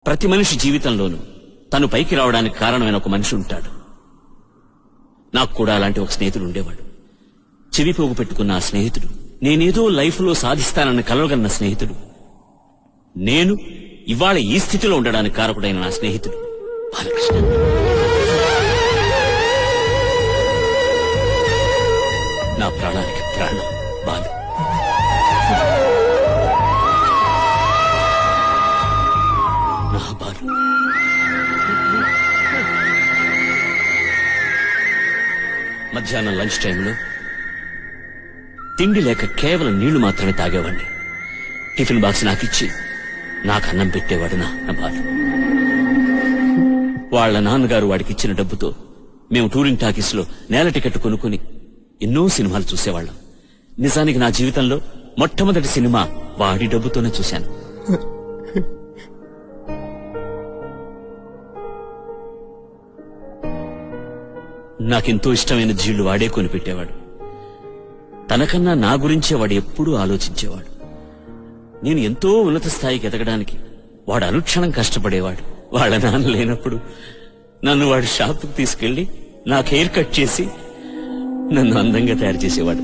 ప్రతి మనిషి జీవితంలోనూ తను పైకి రావడానికి కారణమైన ఒక మనిషి ఉంటాడు. నాకు కూడా అలాంటి ఒక స్నేహితుడు ఉండేవాడు. చెవిపోగు పెట్టుకున్న ఆ స్నేహితుడు, నేనేదో లైఫ్లో సాధిస్తానన్న కలవగన్న స్నేహితుడు, నేను ఇవాళ ఈ స్థితిలో ఉండడానికి కారకుడైన నా స్నేహితుడు బాలకృష్ణ. నా ప్రాణానికి ప్రాణం బాలు. నా బాలు. మధ్యాహ్నం లంచ్ టైంలో తిండి లేక కేవలం నీళ్లు మాత్రమే తాగేవాడిని. టిఫిన్ బాక్స్ నాకిచ్చి నాకు అన్నం పెట్టేవాడు నా బాలు. వాళ్ల నాన్నగారు వాడికి ఇచ్చిన డబ్బుతో మేము టూరింగ్ టాకీస్ లో నేల టికెట్ కొనుక్కుని ఎన్నో సినిమాలు చూసేవాళ్ళం. నిజానికి నా జీవితంలో మొట్టమొదటి సినిమా వాడి డబ్బుతోనే చూశాను. నాకెంతో ఇష్టమైన జీళ్లు వాడే కొనిపెట్టేవాడు. తనకన్నా నా గురించే వాడు ఎప్పుడూ ఆలోచించేవాడు. నేను ఎంతో ఉన్నత స్థాయికి ఎదగడానికి వాడు అనుక్షణం కష్టపడేవాడు. వాళ్ళ నాన్న లేనప్పుడు నన్ను వాడి షాపుకు తీసుకెళ్లి నాకు హెయిర్ కట్ చేసి నన్ను అందంగా తయారు చేసేవాడు.